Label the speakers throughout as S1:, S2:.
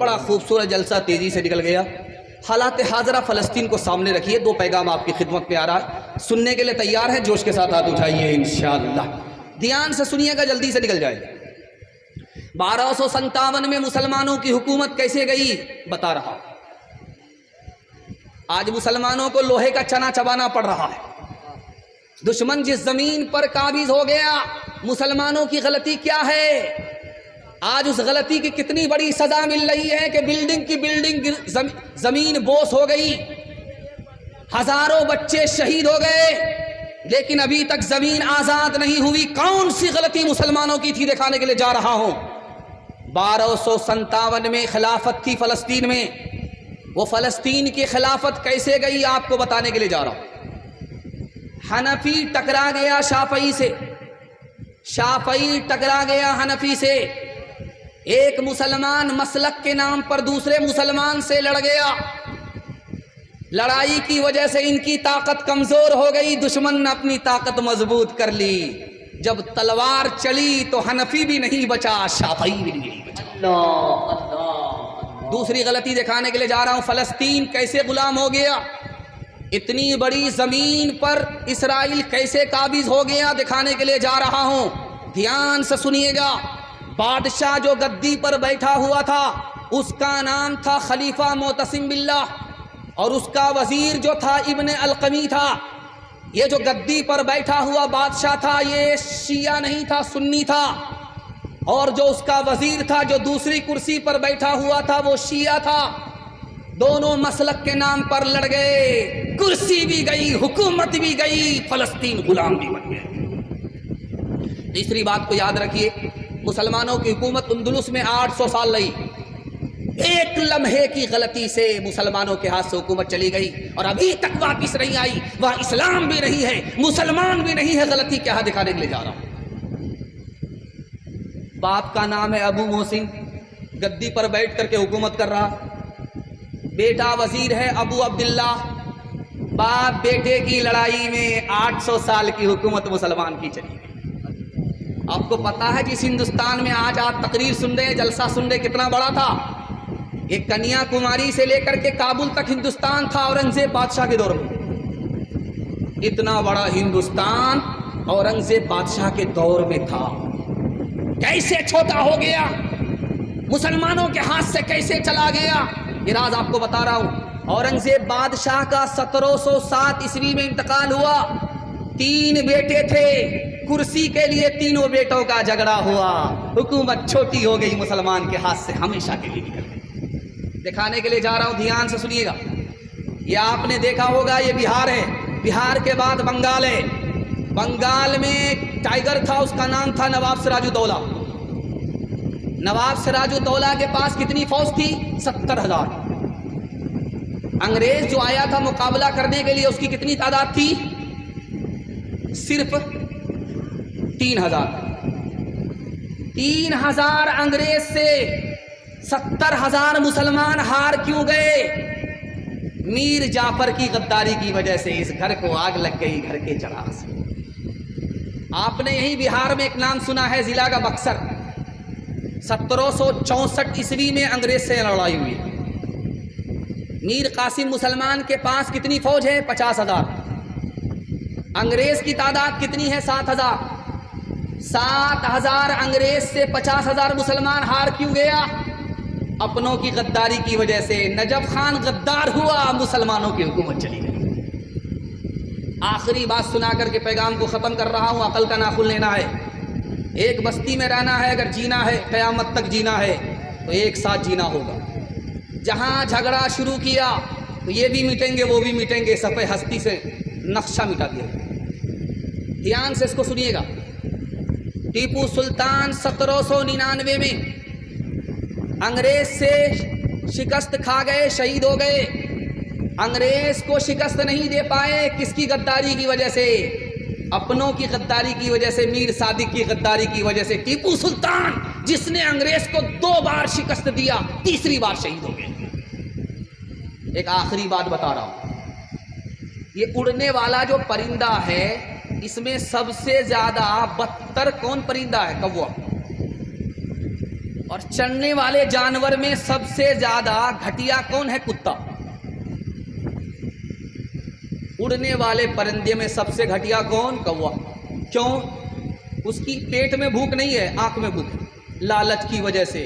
S1: بڑا خوبصورت جلسہ تیزی سے نکل گیا. حالات حاضرہ فلسطین کو سامنے رکھیے. 2 پیغام آپ کی خدمت میں آ رہا ہے, سننے کے لیے تیار ہے؟ جوش کے ساتھ ہاتھ اٹھائیے انشاءاللہ. دھیان سے سنیے گا, جلدی سے نکل جائے. 1257 میں مسلمانوں کی حکومت کیسے گئی بتا رہا. آج مسلمانوں کو لوہے کا چنا چبانا پڑ رہا ہے. دشمن جس زمین پر قابض ہو گیا, مسلمانوں کی غلطی کیا ہے؟ آج اس غلطی کی کتنی بڑی سزا مل رہی ہے کہ بلڈنگ کی بلڈنگ زمین بوس ہو گئی, ہزاروں بچے شہید ہو گئے, لیکن ابھی تک زمین آزاد نہیں ہوئی. کون سی غلطی مسلمانوں کی تھی دکھانے کے لیے جا رہا ہوں. 1257 میں خلافت تھی فلسطین میں. وہ فلسطین کی خلافت کیسے گئی آپ کو بتانے کے لیے جا رہا ہوں. حنفی ٹکرا گیا شافعی سے, شافعی ٹکرا گیا حنفی سے. ایک مسلمان مسلک کے نام پر دوسرے مسلمان سے لڑ گیا. لڑائی کی وجہ سے ان کی طاقت کمزور ہو گئی, دشمن نے اپنی طاقت مضبوط کر لی. جب تلوار چلی تو حنفی بھی نہیں بچا, شافعی بھی نہیں بچا. دوسری غلطی دکھانے کے لیے جا رہا ہوں. فلسطین کیسے غلام ہو گیا, اتنی بڑی زمین پر اسرائیل کیسے قابض ہو گیا دکھانے کے لیے جا رہا ہوں. دھیان سے سنیے گا. بادشاہ جو گدی پر بیٹھا ہوا تھا اس کا نام تھا خلیفہ معتصم باللہ, اور اس کا وزیر جو تھا ابن القمی تھا. یہ جو گدی پر بیٹھا ہوا بادشاہ تھا یہ شیعہ نہیں تھا, سنی تھا. اور جو اس کا وزیر تھا جو دوسری کرسی پر بیٹھا ہوا تھا وہ شیعہ تھا. دونوں مسلک کے نام پر لڑ گئے, کرسی بھی گئی, حکومت بھی گئی, فلسطین غلام بھی بن گئے. تیسری بات کو یاد رکھیے, مسلمانوں کی حکومت اندلس میں 800 سال رہی. ایک لمحے کی غلطی سے مسلمانوں کے ہاتھ سے حکومت چلی گئی اور ابھی تک واپس نہیں آئی. وہاں اسلام بھی نہیں ہے, مسلمان بھی نہیں ہے. غلطی کیا دکھانے کے لیے جا رہا ہوں. باپ کا نام ہے ابو محسن, گدی پر بیٹھ کر کے حکومت کر رہا. بیٹا وزیر ہے ابو عبداللہ. باپ بیٹے کی لڑائی میں 800 سال کی حکومت مسلمان کی چلی گئی. آپ کو پتا ہے جس ہندوستان میں آج آپ تقریر سن رہے, جلسہ سن رہے, کتنا بڑا تھا. ایک کنیا کماری سے لے کر کے کابل تک ہندوستان تھا اورنگزیب بادشاہ کے دور میں. اتنا بڑا ہندوستان اورنگزیب بادشاہ کے دور میں تھا. کیسے چھوٹا ہو گیا, مسلمانوں کے ہاتھ سے کیسے چلا گیا, یہ راز آپ کو بتا رہا ہوں. اورنگزیب بادشاہ کا 1707 عیسوی میں انتقال ہوا. 3 بیٹے تھے, کرسی کے لیے تینوں بیٹوں کا جھگڑا ہوا. حکومت چھوٹی ہو گئی, مسلمان کے ہاتھ سے ہمیشہ کے لیے نکل گئی. دکھانے کے لیے جا رہا ہوں, دھیان سے سنیے گا. یہ آپ نے دیکھا ہوگا, یہ بہار ہے, بہار کے بعد بنگال ہے. بنگال میں ٹائیگر تھا, اس کا نام تھا نواب سراج الدولہ. نواب سراج الدولہ کے پاس کتنی فوج تھی؟ 70,000. انگریز جو آیا تھا مقابلہ کرنے کے لیے اس کی کتنی تعداد تھی؟ صرف 3,000. 3,000 انگریز سے 70,000 مسلمان ہار کیوں گئے؟ میر جعفر کی غداری کی وجہ سے. اس گھر کو آگ لگ گئی, گھر کے چراغ سے. آپ نے یہی بہار میں ایک نام سنا ہے, ضلع کا بکسر. 1764 عیسوی میں انگریز سے لڑائی ہوئی. میر قاسم مسلمان کے پاس کتنی فوج ہے؟ 50,000. انگریز کی تعداد کتنی ہے؟ 7,000. 7,000 انگریز سے 50,000 مسلمان ہار کیوں گیا؟ اپنوں کی غداری کی وجہ سے. نجف خان غدار ہوا, مسلمانوں کی حکومت چلی گئی. آخری بات سنا کر کے پیغام کو ختم کر رہا ہوں. عقل کا ناخن لینا ہے. ایک بستی میں رہنا ہے, اگر جینا ہے, قیامت تک جینا ہے تو ایک ساتھ جینا ہوگا. جہاں جھگڑا شروع کیا تو یہ بھی مٹیں گے, وہ بھی مٹیں گے. صفحے ہستی سے نقشہ مٹا دیا. دھیان سے اس کو سنیے گا. ٹیپو سلطان 1799 میں انگریز سے شکست کھا گئے, شہید ہو گئے. انگریز کو شکست نہیں دے پائے, کس کی غداری کی وجہ سے؟ اپنوں کی غداری کی وجہ سے, میر صادق کی غداری کی وجہ سے. ٹیپو سلطان جس نے انگریز کو 2 بار شکست دیا, تیسری بار شہید ہو گئے. ایک آخری بات بتا رہا ہوں. یہ اڑنے والا جو پرندہ ہے اس میں سب سے زیادہ بدتر کون پرندہ ہے؟ کوا. اور چلنے والے جانور میں سب سے زیادہ گھٹیا کون ہے؟ کتا۔ اڑنے والے پرندے میں سب سے گھٹیا کون؟ کوا۔ کیوں؟ اس کی پیٹ میں بھوک نہیں ہے، آنکھ میں بھوک ہے، لالچ کی وجہ سے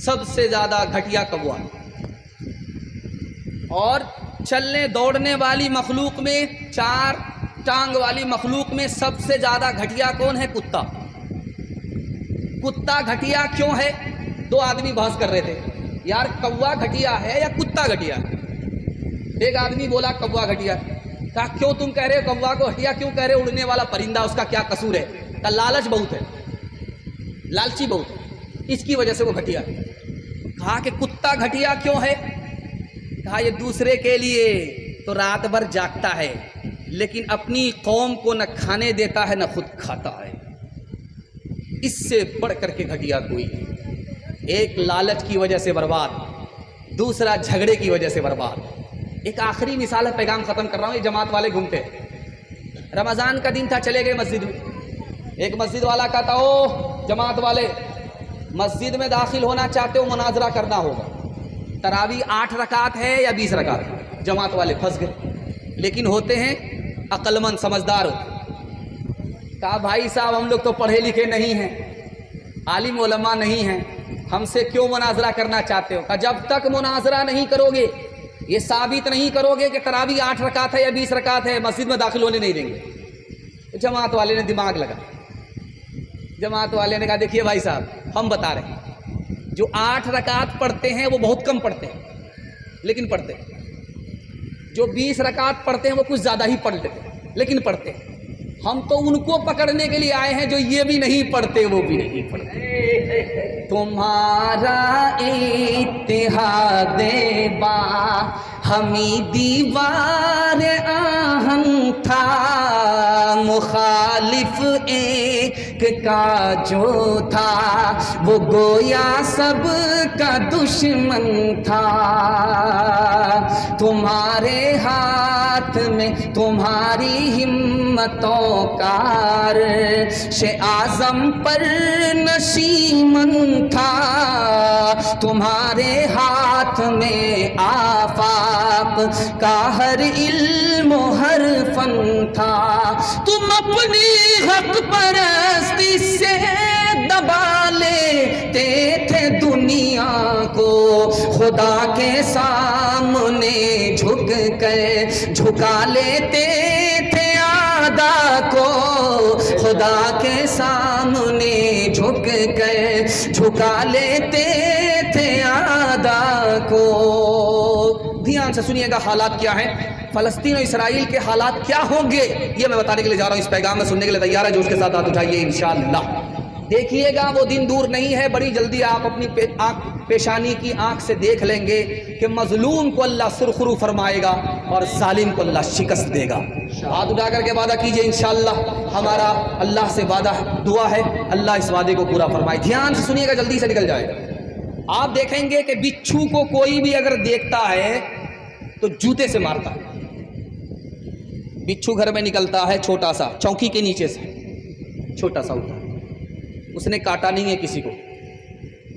S1: سب سے زیادہ گھٹیا کوا۔ اور چلنے دوڑنے والی مخلوق میں، 4 ٹانگ والی مخلوق میں سب سے زیادہ گھٹیا کون ہے؟ کتا۔ کتا گھٹیا کیوں ہے؟ 2 آدمی بحث کر رہے تھے، یار کوا گھٹیا ہے یا کتا گھٹیا ہے؟ ایک آدمی بولا کوا گھٹیا ہے۔ کہا کیوں تم کہہ رہے ہو کوا کو گھٹیا کیوں کہہ رہے ہو؟ اڑنے والا پرندہ، اس کا کیا قصور ہے؟ کہا لالچ بہت ہے، لالچی بہت ہے، اس کی وجہ سے وہ گھٹیا ہے۔ کہا کہ کتا گھٹیا کیوں ہے؟ کہا یہ دوسرے کے لیے تو رات بھر جاگتا ہے، لیکن اپنی قوم کو نہ کھانے دیتا ہے نہ خود کھاتا ہے۔ اس سے بڑھ کر کے گھٹیا کوئی نہیں۔ ایک لالچ کی وجہ سے برباد، دوسرا جھگڑے کی وجہ سے برباد۔ ایک آخری مثال ہے، پیغام ختم کر رہا ہوں۔ یہ جماعت والے گھومتے ہیں، رمضان کا دن تھا، چلے گئے مسجد میں۔ ایک مسجد والا کہتا او جماعت والے، مسجد میں داخل ہونا چاہتے ہو مناظرہ کرنا ہوگا، تراویح 8 رکعت ہے یا 20 رکعت ہے؟ جماعت والے پھنس گئے، لیکن ہوتے ہیں عقل مند سمجھدار ہوتے۔ کہا بھائی صاحب ہم لوگ تو پڑھے لکھے نہیں ہیں، عالم علماء نہیں ہیں، ہم سے کیوں مناظرہ کرنا چاہتے ہو؟ کہا جب تک مناظرہ نہیں کرو گے، یہ ثابت نہیں کرو گے کہ تراویح 8 رکعت ہے یا 20 رکعت ہے، مسجد میں داخل ہونے نہیں دیں گے۔ جماعت والے نے دماغ لگا، جماعت والے نے کہا دیکھیے بھائی صاحب ہم بتا رہے ہیں، جو 8 رکعت پڑھتے ہیں وہ بہت کم پڑھتے ہیں لیکن پڑھتے ہیں، جو 20 رکعت پڑھتے ہیں وہ کچھ زیادہ ہی پڑھ لیتے ہیں لیکن پڑھتے ہیں۔ ہم تو ان کو پکڑنے کے لیے آئے ہیں جو یہ بھی نہیں پڑھتے وہ بھی نہیں پڑھتے۔ تمہارا اتحاد با ہمی دیوار آہن تھا، مخالف ایک کا جو تھا وہ گویا سب کا دشمن تھا۔ تمہارے ہاتھ میں تمہاری ہمتوں کا عرش اعظم پر نشیمن تھا، تمہارے ہاتھ میں آفاق کا ہر علم و ہر فن تھا۔ تم اپنی حق پرستی سے دبا لیتے تھے دنیا کو، خدا کے سامنے جھک کر جھکا لیتے تھے اعداء کو، خدا کے سامنے جھک کر جھکا لیتے تھے اعداء کو۔ دھیان سے سنیے گا حالات کیا ہیں، فلسطین و اسرائیل کے حالات کیا ہوں گے یہ میں بتانے کے لیے جا رہا ہوں۔ اس پیغام میں سننے کے لیے تیار ہے جو اس کے ساتھ ہاتھ اٹھائیے انشاءاللہ۔ دیکھیے گا وہ دن دور نہیں ہے، بڑی جلدی آپ اپنی پیشانی کی آنکھ سے دیکھ لیں گے کہ مظلوم کو اللہ سرخرو فرمائے گا اور ظالم کو اللہ شکست دے گا۔ ہاتھ اٹھا کر کے وعدہ کیجئے انشاءاللہ، ہمارا اللہ سے وعدہ دعا ہے اللہ اس وعدے کو پورا فرمائے۔ دھیان سے سنیے گا جلدی سے نکل جائے گا۔ آپ دیکھیں گے کہ بچھو کو کوئی بھی اگر دیکھتا ہے تو جوتے سے مارتا ہے۔ بچھو گھر میں نکلتا ہے چھوٹا سا، چوکی کے نیچے سے چھوٹا سا ہوتا ہے، اس نے کاٹا نہیں ہے کسی کو،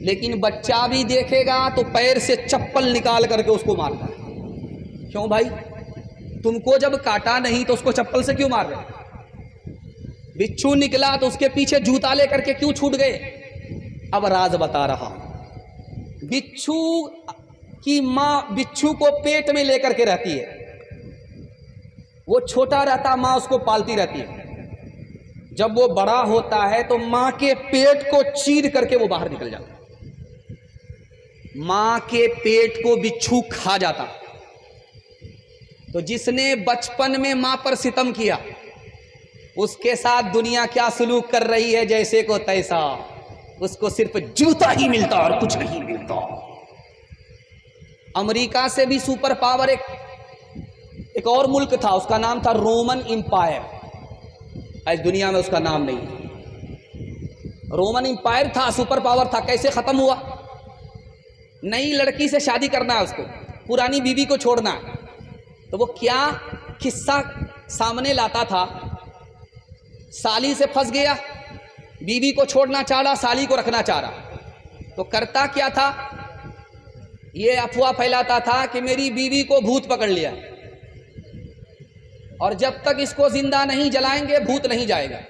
S1: لیکن بچہ بھی دیکھے گا تو پیر سے چپل نکال کر کے اس کو مارتا ہے۔ کیوں بھائی؟ تم کو جب کاٹا نہیں تو اس کو چپل سے کیوں مار رہے؟ بچھو نکلا تو اس کے پیچھے جوتا لے کر کے کیوں چھوٹ گئے؟ اب راز بتا رہا ہوں۔ بچھو کی ماں بچھو کو پیٹ میں لے کر کے رہتی ہے، وہ چھوٹا رہتا ماں اس کو پالتی رہتی ہے، جب وہ بڑا ہوتا ہے تو ماں کے پیٹ کو چیر کر کے وہ باہر نکل جاتا ہے۔ ماں کے پیٹ کو بچھو کھا جاتا۔ تو جس نے بچپن میں ماں پر ستم کیا اس کے ساتھ دنیا کیا سلوک کر رہی ہے؟ جیسے کو تیسا، اس کو صرف جوتا ہی ملتا اور کچھ نہیں ملتا۔ امریکہ سے بھی سپر پاور ایک اور ملک تھا، اس کا نام تھا رومن امپائر۔ آج دنیا میں اس کا نام نہیں۔ رومن امپائر تھا، سپر پاور تھا، کیسے ختم ہوا؟ نئی لڑکی سے شادی کرنا ہے اس کو، پرانی بیوی کو چھوڑنا ہے، تو وہ کیا قصہ سامنے لاتا تھا؟ سالی سے پھنس گیا، بیوی کو چھوڑنا چاہ رہا، سالی کو رکھنا چاہ رہا، تو کرتا کیا تھا؟ یہ افواہ پھیلاتا تھا کہ میری بیوی کو بھوت پکڑ لیا، اور جب تک اس کو زندہ نہیں جلائیں گے بھوت نہیں جائے گا،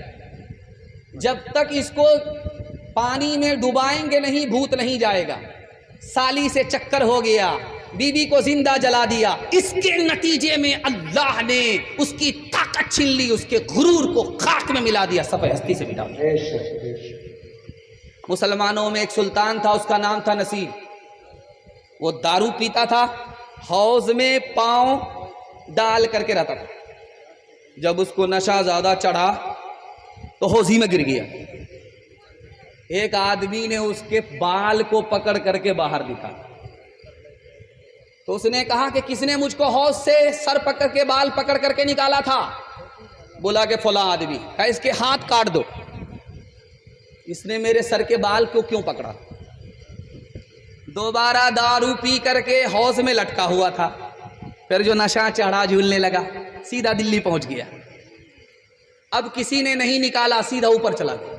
S1: جب تک اس کو پانی میں ڈبائیں گے نہیں بھوت نہیں جائے گا۔ سالی سے چکر ہو گیا، بیوی کو زندہ جلا دیا، اس کے نتیجے میں اللہ نے اس کی طاقت چھین لی، اس کے غرور کو خاک میں ملا دیا، صفحہ ہستی سے مٹا دیا۔ مسلمانوں میں ایک سلطان تھا، اس کا نام تھا نصیر۔ وہ دارو پیتا تھا، حوض میں پاؤں ڈال کر کے رہتا تھا۔ جب اس کو نشہ زیادہ چڑھا تو حوض ہی میں گر گیا۔ ایک آدمی نے اس کے بال کو پکڑ کر کے باہر نکالا، تو اس نے کہا کہ کس نے مجھ کو حوض سے سر پکڑ کے بال پکڑ کر کے نکالا تھا؟ بولا کہ فلاں آدمی۔ کہا اس کے ہاتھ کاٹ دو۔ اس نے میرے سر کے بال کو کیوں پکڑا؟ دوبارہ دارو پی کر کے حوض میں لٹکا ہوا تھا، پھر جو نشہ چڑھا جھولنے لگا، سیدھا دلی پہنچ گیا۔ اب کسی نے نہیں نکالا، سیدھا اوپر چلا گیا۔